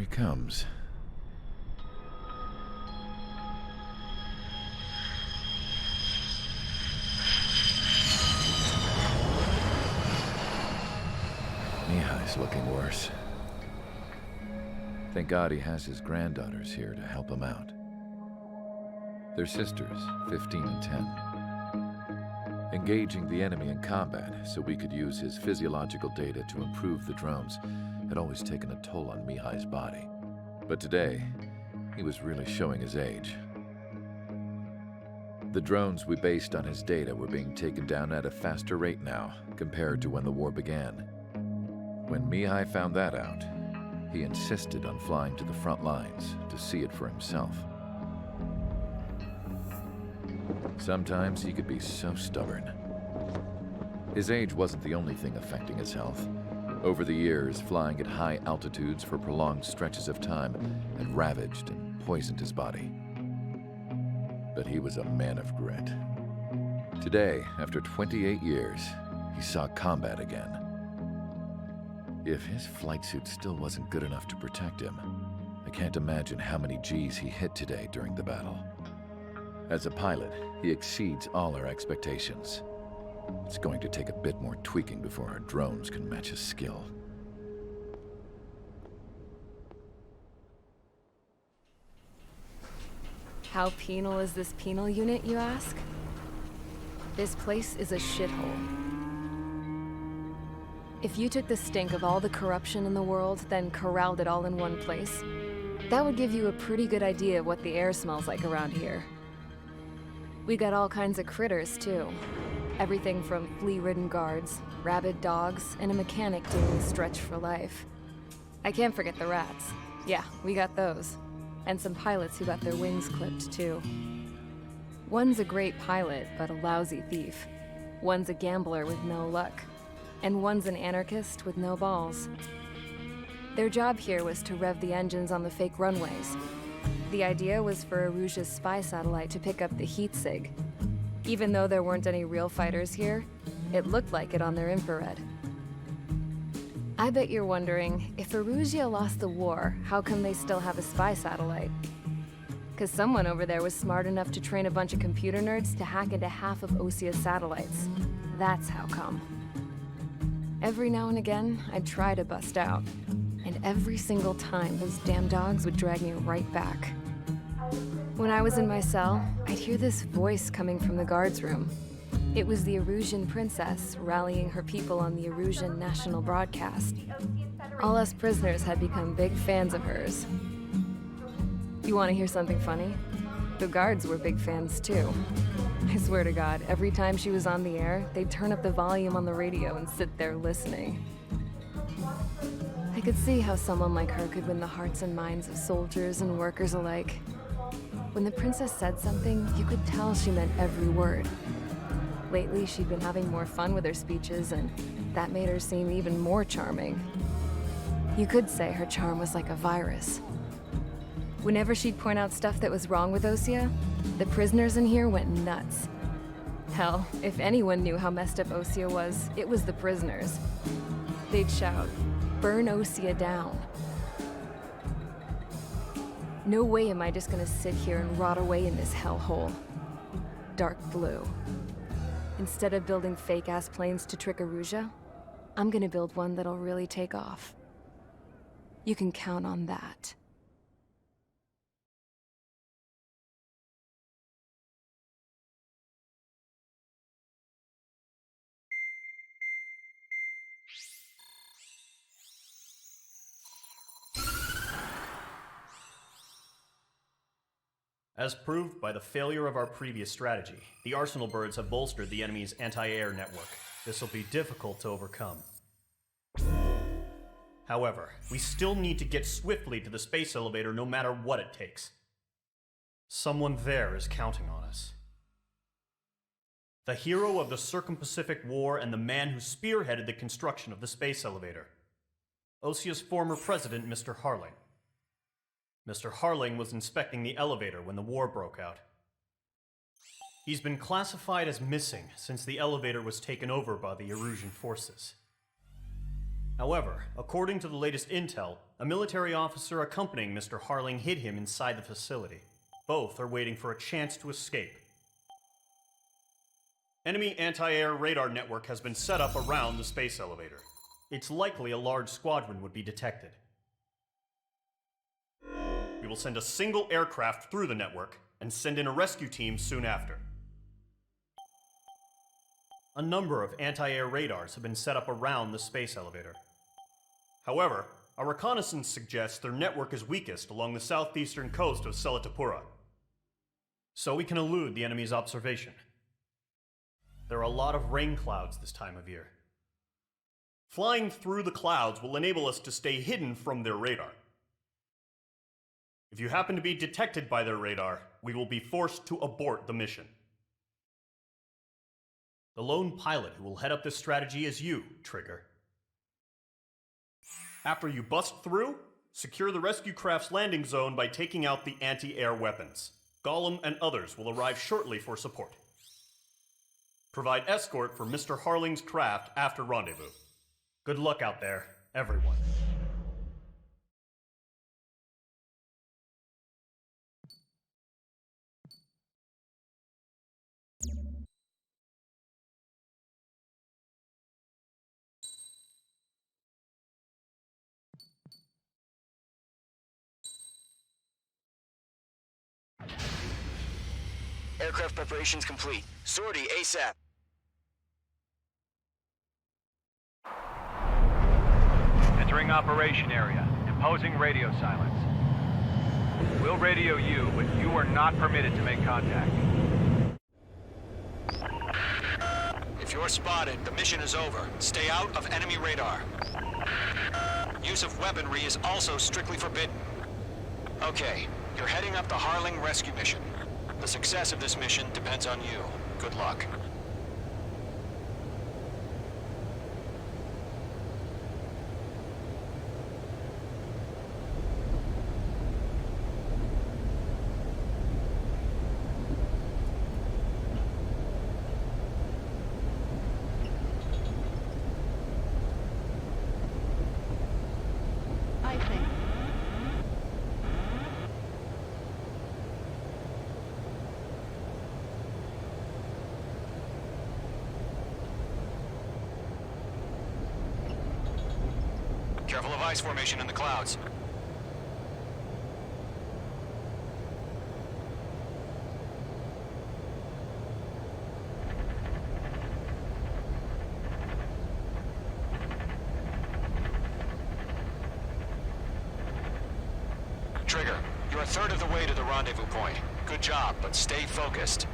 he comes. Mihai's looking worse. Thank God he has his granddaughters here to help him out. They're sisters, 15 and 10. Engaging the enemy in combat so we could use his physiological data to improve the drones had always taken a toll on Mihai's body. But today, he was really showing his age. The drones we based on his data were being taken down at a faster rate now compared to when the war began. When Mihai found that out, he insisted on flying to the front lines to see it for himself. Sometimes he could be so stubborn. His age wasn't the only thing affecting his health. Over the years, flying at high altitudes for prolonged stretches of time had ravaged and poisoned his body. But he was a man of grit. Today, after 28 years, he saw combat again. If his flight suit still wasn't good enough to protect him, I can't imagine how many Gs he hit today during the battle. As a pilot, he exceeds all our expectations. It's going to take a bit more tweaking before our drones can match his skill. How penal is this penal unit, you ask? This place is a shithole. If you took the stink of all the corruption in the world, then corralled it all in one place, that would give you a pretty good idea of what the air smells like around here. We got all kinds of critters, too. Everything from flea-ridden guards, rabid dogs, and a mechanic doing the stretch for life. I can't forget the rats. Yeah, we got those. And some pilots who got their wings clipped, too. One's a great pilot, but a lousy thief. One's a gambler with no luck. And one's an anarchist with no balls. Their job here was to rev the engines on the fake runways. The idea was for Aruja's spy satellite to pick up the heat sig. Even though there weren't any real fighters here, it looked like it on their infrared. I bet you're wondering, if Aruja lost the war, how come they still have a spy satellite? 'Cause someone over there was smart enough to train a bunch of computer nerds to hack into half of Osea's satellites. That's how come. Every now and again, I'd try to bust out. And every single time, those damn dogs would drag me right back. When I was in my cell, I'd hear this voice coming from the guards room. It was the Erusian princess rallying her people on the Erusian national broadcast. All us prisoners had become big fans of hers. You want to hear something funny? The guards were big fans too. I swear to God, every time she was on the air, they'd turn up the volume on the radio and sit there listening. I could see how someone like her could win the hearts and minds of soldiers and workers alike. When the princess said something, you could tell she meant every word. Lately, she'd been having more fun with her speeches, and that made her seem even more charming. You could say her charm was like a virus. Whenever she'd point out stuff that was wrong with Osea, the prisoners in here went nuts. Hell, if anyone knew how messed up Osea was, it was the prisoners. They'd shout, "Burn Osea down." No way am I just gonna sit here and rot away in this hellhole. Dark blue. Instead of building fake-ass planes to trick Aruja, I'm gonna build one that'll really take off. You can count on that. As proved by the failure of our previous strategy, the Arsenal birds have bolstered the enemy's anti-air network. This will be difficult to overcome. However, we still need to get swiftly to the space elevator no matter what it takes. Someone there is counting on us. The hero of the Circum-Pacific War and the man who spearheaded the construction of the space elevator. Osea's former president, Mr. Harling. Mr. Harling was inspecting the elevator when the war broke out. He's been classified as missing since the elevator was taken over by the Erusian forces. However, according to the latest intel, a military officer accompanying Mr. Harling hid him inside the facility. Both are waiting for a chance to escape. Enemy anti-air radar network has been set up around the space elevator. It's likely a large squadron would be detected. We will send a single aircraft through the network and send in a rescue team soon after. A number of anti-air radars have been set up around the space elevator. However, our reconnaissance suggests their network is weakest along the southeastern coast of Selatapura, so we can elude the enemy's observation. There are a lot of rain clouds this time of year. Flying through the clouds will enable us to stay hidden from their radar. If you happen to be detected by their radar, we will be forced to abort the mission. The lone pilot who will head up this strategy is you, Trigger. After you bust through, secure the rescue craft's landing zone by taking out the anti-air weapons. Gollum and others will arrive shortly for support. Provide escort for Mr. Harling's craft after rendezvous. Good luck out there, everyone. Aircraft preparations complete. Sortie ASAP. Entering operation area. Imposing radio silence. We'll radio you, but you are not permitted to make contact. If you're spotted, the mission is over. Stay out of enemy radar. Use of weaponry is also strictly forbidden. Okay, you're heading up the Harling rescue mission. The success of this mission depends on you. Good luck. I think. Careful of ice formation in the clouds. Trigger, you're a third of the way to the rendezvous point. Good job, but stay focused.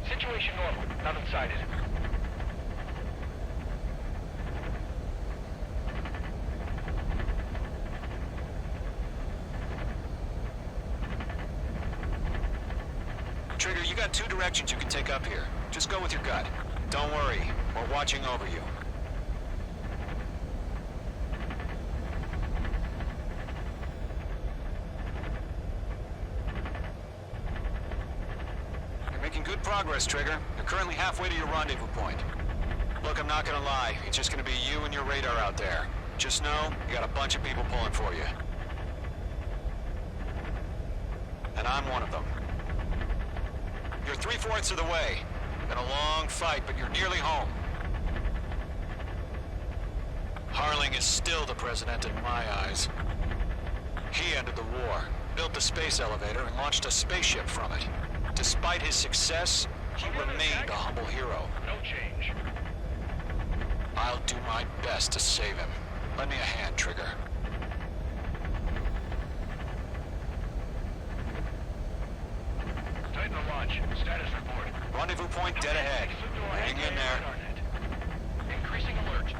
Situation normal. Nothing sighted. Trigger, you got two directions you can take up here. Just go with your gut. Don't worry, we're watching over you. You're making good progress, Trigger. You're currently halfway to your rendezvous point. Look, I'm not gonna lie. It's just gonna be you and your radar out there. Just know, you got a bunch of people pulling for you. And I'm one of them. You're 3/4 of the way. Been a long fight, but you're nearly home. Harling is still the president in my eyes. He ended the war, built the space elevator, and launched a spaceship from it. Despite his success, he remained a humble hero. No change. I'll do my best to save him. Lend me a hand, Trigger. Titan to launch. Status report. Rendezvous point dead ahead. Hang in there. Increasing alert.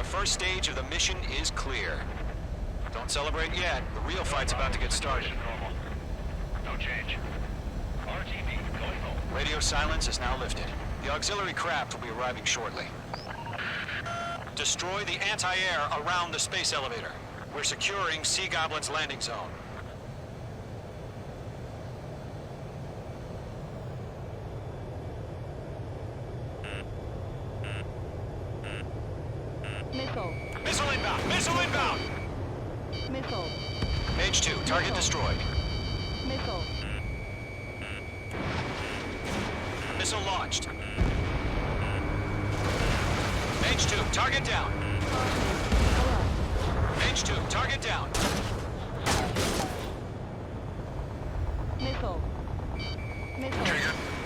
first stage of the mission is clear. Don't celebrate yet. The real fight's about to get started. Normal. No change. RTV going home. Radio silence is now lifted. The auxiliary craft will be arriving shortly. Destroy the anti-air around the space elevator. We're securing Sea Goblin's landing zone. Missile. Missile inbound! Missile inbound! Missile. Mage 2, target destroyed. Missile. Missile launched. Mage 2, target down. Mage 2, target down. Missile. Missile.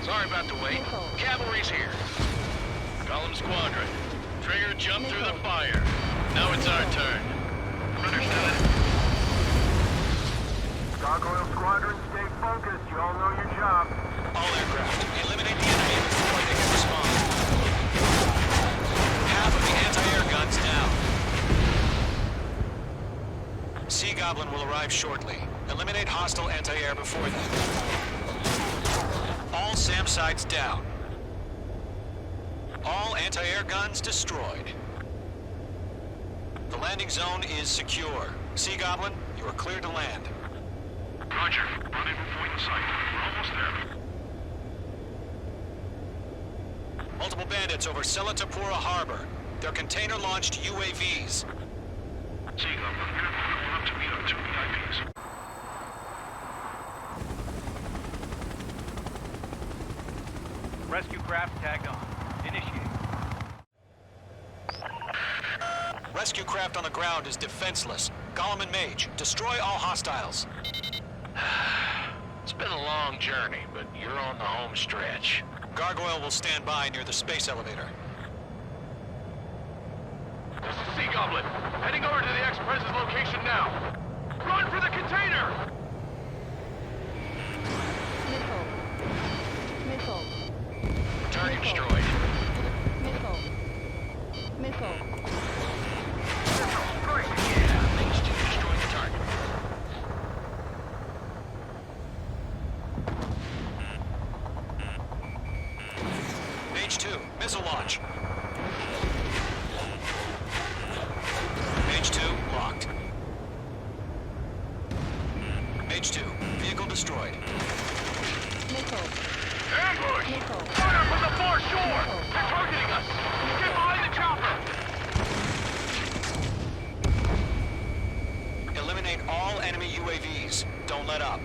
Sorry about the wait. Missile. Cavalry's here. Column Squadron. Trigger jumped through the fire. Now it's our turn. Understood. Gargoyle Squadron, stay focused. You all know your job. All aircraft, eliminate the enemy before they can respond. Half of the anti-air guns down. Sea Goblin will arrive shortly. Eliminate hostile anti-air before then. All SAM sites down. All anti-air guns destroyed. The landing zone is secure. Sea Goblin, you are clear to land. Roger. Rendezvous point in sight. We're almost there. Multiple bandits over Selatapura Harbor. They're container-launched UAVs. Sea Goblin, we're up to meet our two VIPs. Rescue craft tagged on. Initiate. Rescue craft on the ground is defenseless. Gollum and Mage, destroy all hostiles. It's been a long journey, but you're on the home stretch. Gargoyle will stand by near the space elevator. This is Sea Goblin. Heading over to the Express's location now. Run for the container! Missile. Missile. Target destroyed. Missile. Missile. Yeah, things to destroy the target. Mage 2, missile launch. Mage 2, locked. Mage 2, vehicle destroyed. Missile. Ambush! Missile. Fire from the far shore! They're targeting us! Get behind the chopper! Eliminate all enemy UAVs. Don't let up.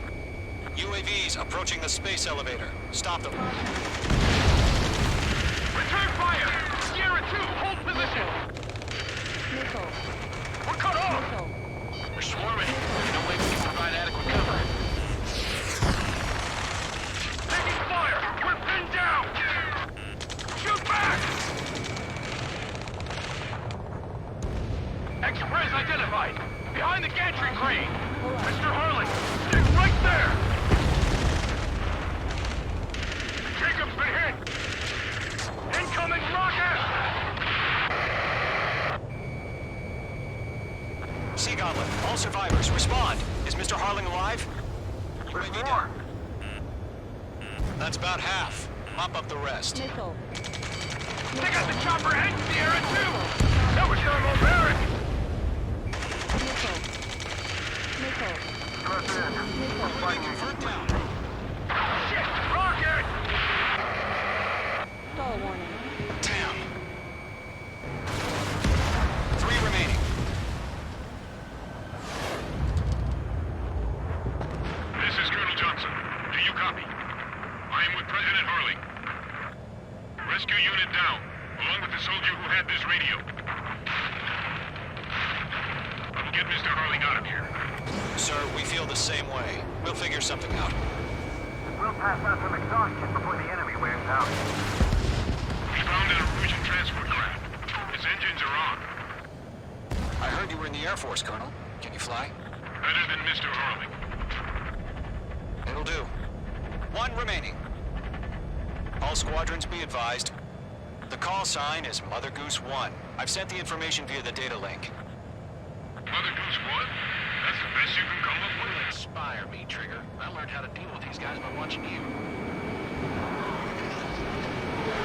UAVs approaching the space elevator. Stop them. Return fire! Sierra 2, hold position! Missile. We're cut off! Missile. We're swarming. No way we can provide adequate cover. Taking fire! We're pinned down! Shoot back! Express identified! Behind the gantry crane! Mr. Harley, stick right there! Jacob's been hit! Incoming rocket! Sea Goblin, all survivors, respond. Is Mr. Harling alive? You may be down. That's about half. Mop up the rest. Missile. They got the chopper and Sierra too! That was thermobaric! Missile. Missile. Missile. Confirmed down. Shit! Rocket! Stall warning. Damn. 3 remaining. This is Colonel Johnson. Do you copy? I am with President Harley. Rescue unit down, along with the soldier who had this radio. I'll get Mr. Harley out of here. Sir, we feel the same way. We'll figure something out. We'll pass out some exhaustion before the enemy wears out. We found an Norwegian transport craft. Its engines are on. I heard you were in the Air Force, Colonel. Can you fly? Better than Mr. Harley. It'll do. 1 remaining. All squadrons be advised. The call sign is Mother Goose 1. I've sent the information via the data link. Mother Goose what? That's the best you can come up with? You inspire me, Trigger. I learned how to deal with these guys by watching you.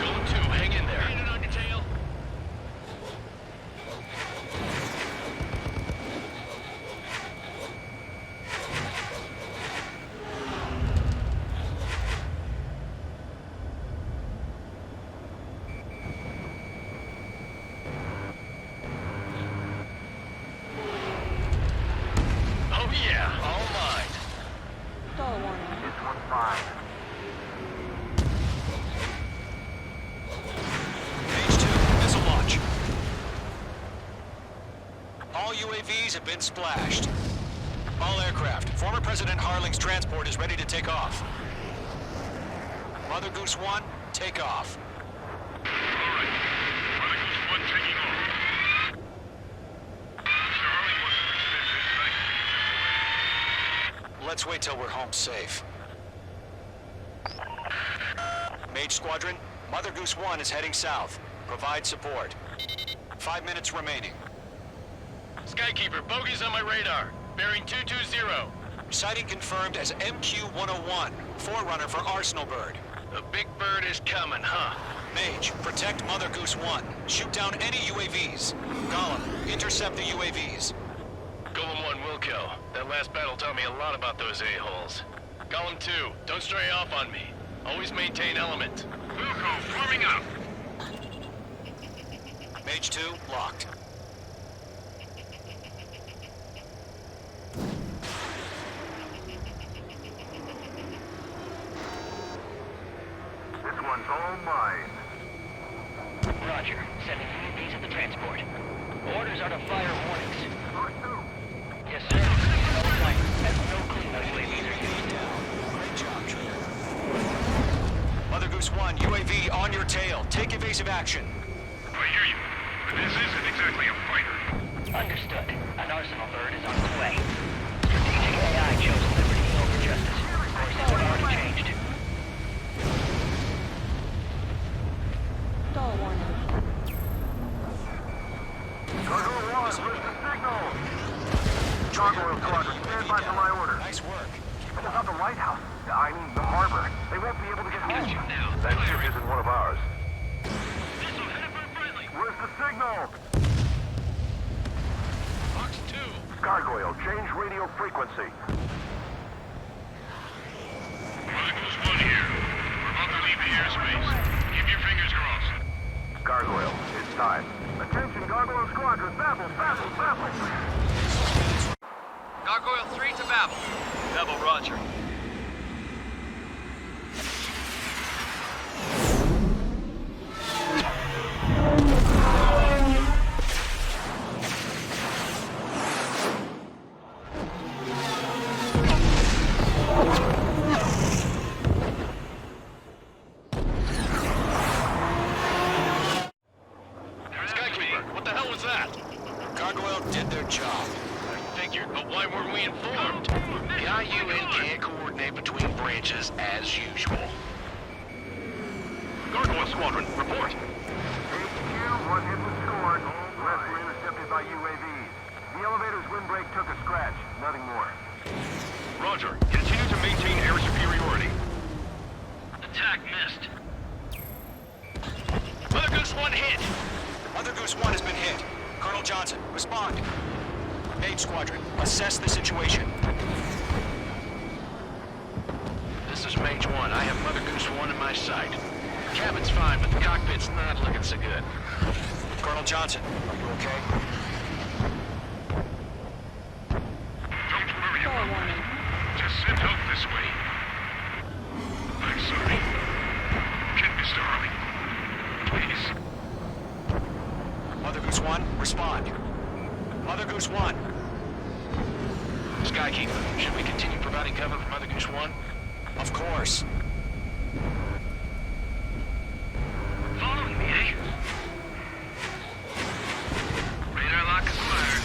Going 2, hang in there. Leaning on your tail. UAVs have been splashed. All aircraft, former President Harling's transport is ready to take off. Mother Goose 1, take off. Alright. Mother Goose 1 taking off. Mr. Harling wasn't expected. Let's wait till we're home safe. Mage Squadron, Mother Goose 1 is heading south. Provide support. 5 minutes remaining. Skykeeper, bogey's on my radar. Bearing 220. Sighting confirmed as MQ-101, forerunner for Arsenal Bird. The big bird is coming, huh? Mage, protect Mother Goose 1. Shoot down any UAVs. Gollum, intercept the UAVs. Golem 1 will kill. That last battle taught me a lot about those a-holes. Golem 2, don't stray off on me. Always maintain element. Wilco, forming up. Mage 2, locked. This one's all mine. Roger. Sending UAVs at the transport. Orders are to fire warnings. Yes, sir. No flight. And no clue no UAVs are used. Great job, Trigger. Mother Goose 1, UAV on your tail. Take evasive action. I hear you. But this isn't exactly a fighter. Understood. An Arsenal bird is on its way. Strategic AI chose liberty over justice. Courses have already changed. Cargo 1, where's the signal? Cargo Squadron, stand by for my order. Nice work. But it's not the White House. I mean, the harbor. They won't be able to get home. That ship isn't one of ours. Where's the signal? Box 2. Gargoyle, change radio frequency. Mother Goose 1 here. We're about to leave the airspace. Keep your fingers crossed. Gargoyle, it's time. Attention, Gargoyle Squadron, Babel, Babel, Babel! Gargoyle 3 to Babel. Babel, roger. Skykeeper, what the hell was that? Gargoyle did their job. I figured, but why weren't we informed? The IUN can't coordinate between branches as usual. Gargoyle Squadron, report. HQ, one hit was scored. The rest were intercepted by UAVs. The elevator's windbreak took a scratch, nothing more. Roger. Continue to maintain air superiority. Attack missed. Mother Goose 1 hit. Mother Goose 1 has been hit. Colonel Johnson, respond. Mage Squadron, assess the situation. This is Mage 1. I have Mother Goose 1 in my sight. Cabin's fine, but the cockpit's not looking so good. Colonel Johnson, are you okay? Don't worry about it. Just send help this way. I'm sorry. Get Mr. Harling. Please. Mother Goose 1, respond. Mother Goose 1. Skykeeper, should we continue providing cover for Mother Goose 1? Of course. Following me, eh? Radar lock is fired.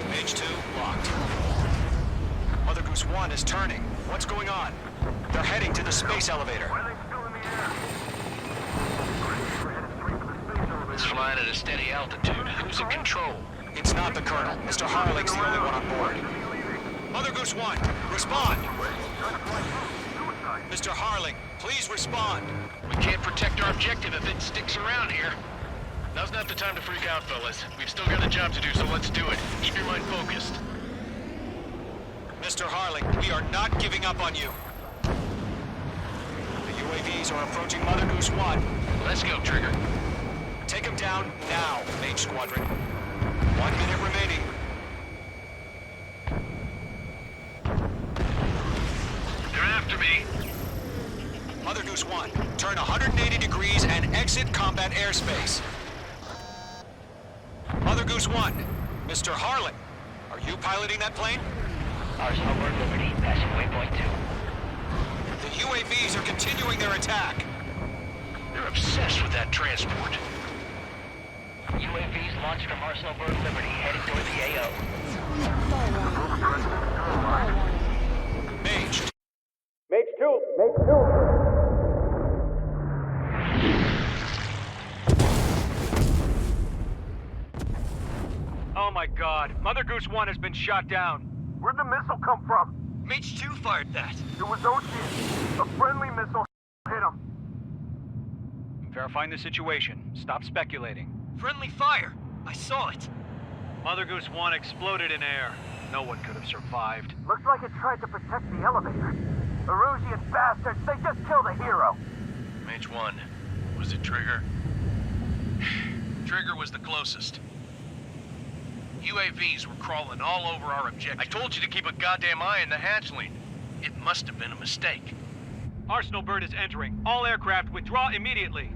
Mage 2, locked. Mother Goose 1 is turning. What's going on? They're heading to the space elevator. Why are they still in flying at a steady altitude. Who's in control? It's not the Colonel. Mr. Harling's the only one on board. Mother Goose 1, respond! Mr. Harling, please respond. We can't protect our objective if it sticks around here. Now's not the time to freak out, fellas. We've still got a job to do, so let's do it. Keep your mind focused. Mr. Harling, we are not giving up on you. The UAVs are approaching Mother Goose 1. Let's go, Trigger. Take them down now, Mage Squadron. 1 minute remaining. They're after me. Mother Goose 1, turn 180 degrees and exit combat airspace. Mother Goose 1, Mr. Harling, are you piloting that plane? Acecombat Liberty, passing waypoint 2. The UAVs are continuing their attack. They're obsessed with that transport. UAVs launched from Acecombat Liberty, heading toward the AO. Mage. Mage 2! Oh my god, Mother Goose 1 has been shot down. Where'd the missile come from? Mage 2 fired that. It was Ocean. A friendly missile hit him. Verifying the situation. Stop speculating. Friendly fire. I saw it. Mother Goose 1 exploded in air. No one could have survived. Looks like it tried to protect the elevator. Erusian bastards, they just killed a hero. Mage 1. Was it Trigger? Trigger was the closest. UAVs were crawling all over our objective. I told you to keep a goddamn eye on the hatchling. It must have been a mistake. Acecombat is entering. All aircraft withdraw immediately.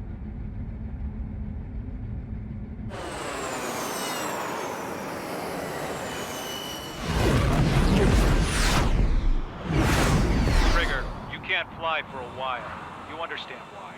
Trigger, you can't fly for a while. You understand why.